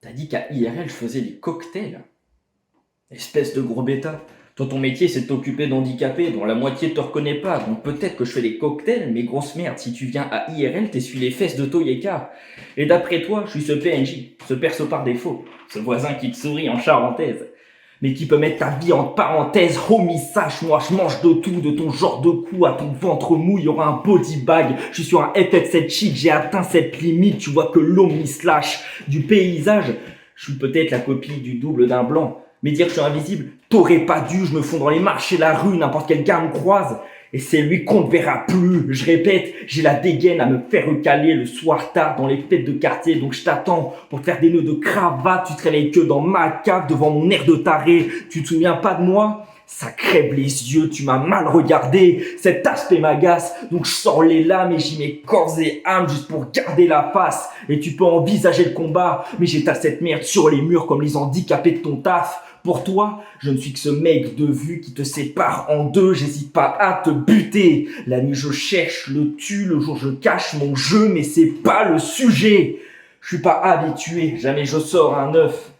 T'as dit qu'à IRL, je faisais des cocktails? Espèce de gros bêta. Toi, ton métier, c'est de t'occuper d'handicapés dont la moitié te reconnaît pas. Donc peut-être que je fais des cocktails, mais grosse merde, si tu viens à IRL, t'essuies les fesses de Toyeka. Et d'après toi, je suis ce PNJ, ce perso par défaut, ce voisin qui te sourit en charentaise. Mais qui peut mettre ta vie en parenthèse, homie, sache, moi je mange de tout, de ton genre de cou à ton ventre mou, il y aura un body bag, je suis sur un FF7 chic, j'ai atteint cette limite, tu vois que l'homme m'y slash du paysage, je suis peut-être la copie du double d'un blanc, mais dire que je suis invisible, t'aurais pas dû, je me fonds dans les marches et la rue, n'importe quel gars me croise, et c'est lui qu'on ne verra plus. Je répète, j'ai la dégaine à me faire recaler le soir tard dans les fêtes de quartier. Donc je t'attends pour te faire des nœuds de cravate. Tu te réveilles que dans ma cave devant mon air de taré. Tu te souviens pas de moi? Ça crève les yeux, tu m'as mal regardé. Cet aspect m'agace, donc je sors les lames et j'y mets corps et âme juste pour garder la face. Et tu peux envisager le combat, mais j'étale cette merde sur les murs comme les handicapés de ton taf. Pour toi, je ne suis que ce mec de vue qui te sépare en deux, j'hésite pas à te buter. La nuit je cherche le tue, le jour je cache mon jeu, mais c'est pas le sujet. Je suis pas habitué, jamais je sors un œuf.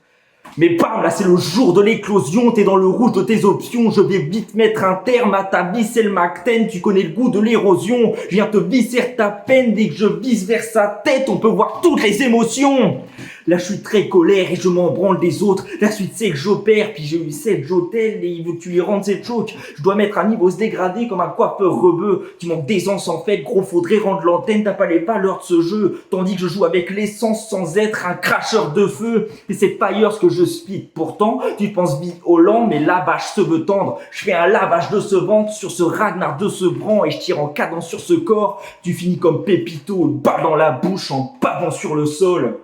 Mais bam, là c'est le jour de l'éclosion, t'es dans le rouge de tes options, je vais vite mettre un terme à ta vie, c'est le Mac-10, tu connais le goût de l'érosion, je viens te visser ta peine, dès que je vise vers sa tête, on peut voir toutes les émotions. Là je suis très colère et je m'en branle des autres, la suite c'est que j'opère, puis j'ai eu 7 hôtels et il veut que tu lui rendes cette choke. Je dois mettre un niveau se dégrader comme un coiffeur rebeu, qui manque d'aisance en fait, gros faudrait rendre l'antenne, t'as pas les valeurs de ce jeu, tandis que je joue avec l'essence sans être un cracheur de feu, et c'est pas ailleurs ce que je speed. Pourtant, tu penses violent, mais lavage se veut tendre. Je fais un lavage de ce ventre sur ce Ragnar de ce bran et je tire en cadence sur ce corps. Tu finis comme Pépito, bas dans la bouche en pavant sur le sol.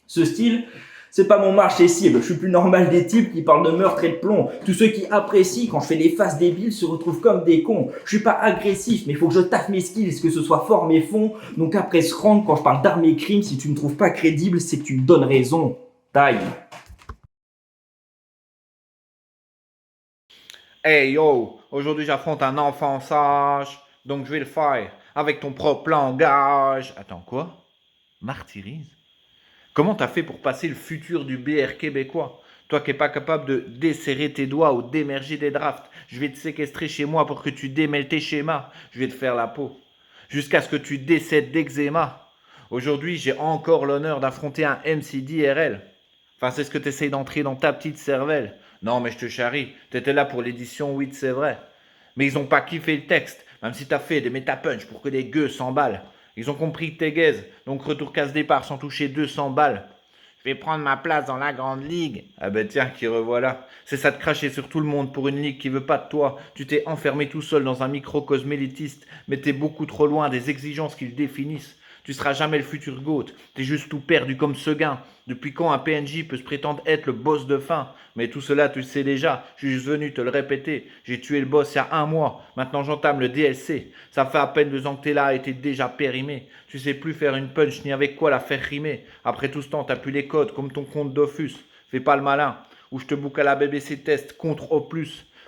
Ce style, c'est pas mon marché cible. Je suis plus normal des types qui parlent de meurtre et de plomb. Tous ceux qui apprécient quand je fais des faces débiles se retrouvent comme des cons. Je suis pas agressif, mais il faut que je taffe mes skills, que ce soit forme et fond. Donc après ce round, quand je parle d'armes et crimes, si tu me trouves pas crédible, c'est que tu me donnes raison. Taille. Hey yo, aujourd'hui j'affronte un enfant sage, donc je vais le faire avec ton propre langage. Attends, quoi? Martyrise? Comment t'as fait pour passer le futur du BR québécois? Toi qui n'es pas capable de desserrer tes doigts ou d'émerger des drafts, je vais te séquestrer chez moi pour que tu démêles tes schémas. Je vais te faire la peau. Jusqu'à ce que tu décèdes d'eczéma. Aujourd'hui, j'ai encore l'honneur d'affronter un MC d'IRL. Enfin, c'est ce que tu essayes d'entrer dans ta petite cervelle. Non, mais je te charrie. T'étais là pour l'édition 8, c'est vrai. Mais ils ont pas kiffé le texte, même si t'as fait des méta-punch pour que les gueux s'emballent. Ils ont compris que t'es gaze, donc retour casse-départ sans toucher 200 balles. Je vais prendre ma place dans la grande ligue. Ah ben tiens, qui revoilà. C'est ça de cracher sur tout le monde pour une ligue qui veut pas de toi. Tu t'es enfermé tout seul dans un microcosme élitiste, mais t'es beaucoup trop loin des exigences qu'ils définissent. Tu seras jamais le futur GOAT. T'es juste tout perdu comme Seguin. Depuis quand un PNJ peut se prétendre être le boss de fin? Mais tout cela, tu le sais déjà. Je suis juste venu te le répéter. J'ai tué le boss il y a un mois. Maintenant, j'entame le DLC. Ça fait à peine 2 ans que t'es là et t'es déjà périmé. Tu sais plus faire une punch ni avec quoi la faire rimer. Après tout ce temps, t'as plus les codes comme ton compte Dofus. Fais pas le malin. Ou je te book à la BBC Test contre O+.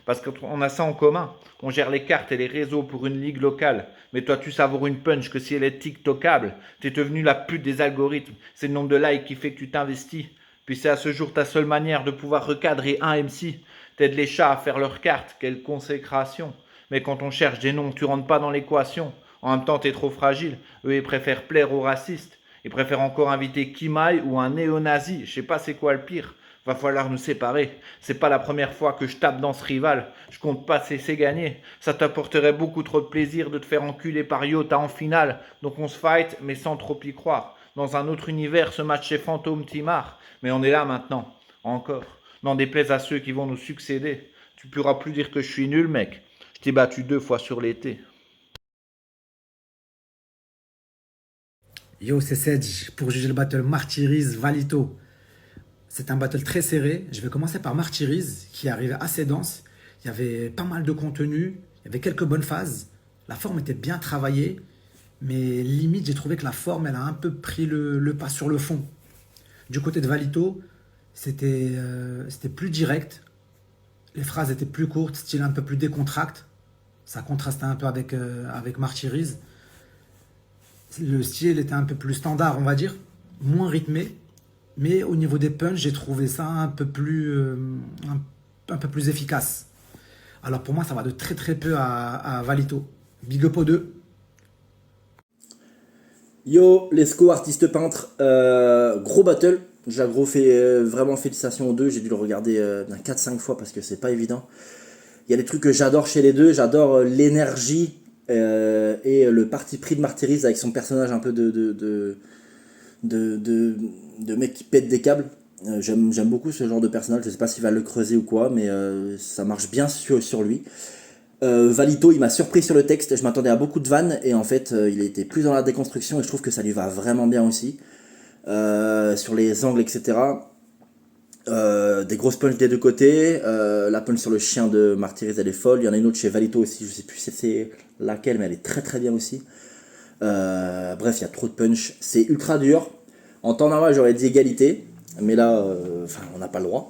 Parce qu'on a ça en commun. On gère les cartes et les réseaux pour une ligue locale. Mais toi, tu savoures une punch que si elle est TikTokable. T'es devenu la pute des algorithmes. C'est le nombre de likes qui fait que tu t'investis. Puis c'est à ce jour ta seule manière de pouvoir recadrer un MC. T'aides les chats à faire leurs cartes. Quelle consécration. Mais quand on cherche des noms, tu rentres pas dans l'équation. En même temps, t'es trop fragile. Eux, ils préfèrent plaire aux racistes. Ils préfèrent encore inviter Kimaï ou un néo-nazi. Je sais pas c'est quoi le pire. Va falloir nous séparer. C'est pas la première fois que je tape dans ce rival. Je compte pas c'est gagner. Ça t'apporterait beaucoup trop de plaisir de te faire enculer par Yota en finale. Donc on se fight, mais sans trop y croire. Dans un autre univers, ce match est fantôme Timar. Mais on est là maintenant. Encore. N'en déplaise à ceux qui vont nous succéder. Tu pourras plus dire que je suis nul, mec. Je t'ai battu 2 fois sur l'été. Yo, c'est Sedge pour juger le battle Martyrise Valito. C'est un battle très serré. Je vais commencer par Martyrise, qui est arrivé assez dense. Il y avait pas mal de contenu, il y avait quelques bonnes phases. La forme était bien travaillée, mais limite, j'ai trouvé que la forme, elle a un peu pris le pas sur le fond. Du côté de Valito, c'était plus direct. Les phrases étaient plus courtes, style un peu plus décontracte. Ça contrastait un peu avec Martyriz. Le style était un peu plus standard, on va dire, moins rythmé. Mais au niveau des punchs, j'ai trouvé ça un peu plus efficace. Alors pour moi, ça va de très très peu à Valito. Big up aux deux. Yo, Lesco, artiste peintre, gros battle. J'ai gros fait vraiment félicitations aux deux. J'ai dû le regarder bien 4-5 fois parce que c'est pas évident. Il y a des trucs que j'adore chez les deux. J'adore l'énergie et le parti pris de Martyriz avec son personnage un peu de mec qui pète des câbles. J'aime beaucoup ce genre de personnage. Je sais pas s'il va le creuser ou quoi, mais ça marche bien sur lui. Valito, il m'a surpris sur le texte. Je m'attendais à beaucoup de vannes et en fait, il était plus dans la déconstruction et je trouve que ça lui va vraiment bien aussi. Sur les angles, etc. Des grosses punches des deux côtés. La punch sur le chien de Martyriz, elle est folle. Il y en a une autre chez Valito aussi. Je sais plus si c'est laquelle, mais elle est très très bien aussi. Bref, il y a trop de punch. C'est ultra dur. En temps normal, j'aurais dit égalité. Mais là, on n'a pas le droit.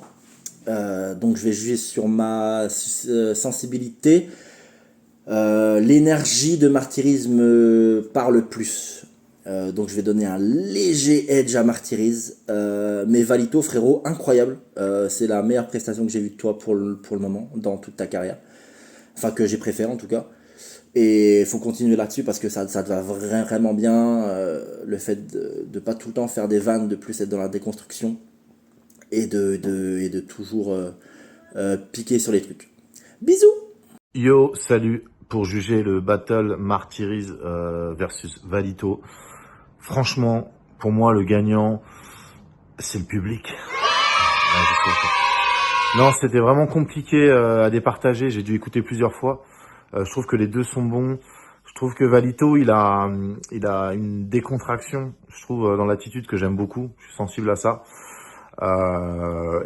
Donc je vais juger sur ma sensibilité. L'énergie de Martyriz me parle plus. Donc je vais donner un léger edge à Martyriz. Mais Valito, frérot, incroyable. C'est la meilleure prestation que j'ai vue de toi pour le moment, dans toute ta carrière. Enfin, que j'ai préféré en tout cas. Et il faut continuer là-dessus parce que ça te va vraiment bien. Le fait de pas tout le temps faire des vannes, de plus être dans la déconstruction et de toujours piquer sur les trucs. Bisous! Yo, salut. Pour juger le battle Martyriz versus Valito, franchement, pour moi, le gagnant, c'est le public. Ouais, je sais. Non, c'était vraiment compliqué à départager. J'ai dû écouter plusieurs fois. Je trouve que les deux sont bons. Je trouve que Valito, il a une décontraction, je trouve, dans l'attitude que j'aime beaucoup. Je suis sensible à ça.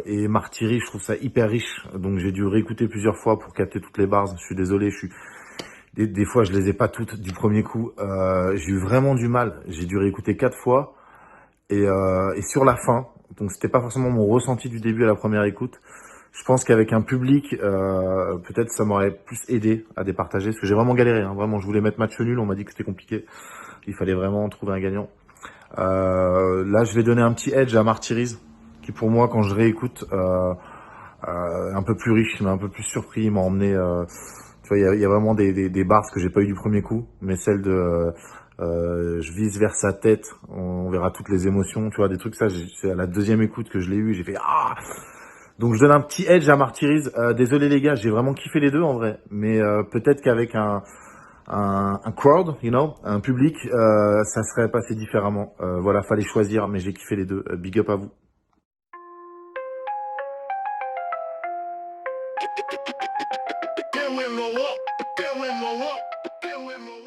Et Martyriz, je trouve ça hyper riche. Donc j'ai dû réécouter plusieurs fois pour capter toutes les bars. Je suis désolé, des fois je les ai pas toutes du premier coup. J'ai eu vraiment du mal. J'ai dû réécouter 4 fois. Et sur la fin, donc c'était pas forcément mon ressenti du début à la première écoute. Je pense qu'avec un public, peut-être ça m'aurait plus aidé à départager. Parce que j'ai vraiment galéré, hein. Vraiment, je voulais mettre match nul. On m'a dit que c'était compliqué. Il fallait vraiment trouver un gagnant. Là, je vais donner un petit edge à Martyriz, qui pour moi, quand je réécoute, un peu plus riche, il m'a un peu plus surpris, il m'a emmené. Tu vois, il y a vraiment des bars que j'ai pas eu du premier coup, mais celle de je vise vers sa tête, on verra toutes les émotions, tu vois, des trucs ça. C'est à la deuxième écoute que je l'ai eu, j'ai fait ah. Donc je donne un petit edge à Martyriz. Désolé les gars, j'ai vraiment kiffé les deux en vrai, mais peut-être qu'avec un crowd, un public, ça serait passé différemment. Voilà, fallait choisir, mais j'ai kiffé les deux. Big up à vous. Get with my walk, get with my walk, get with my walk.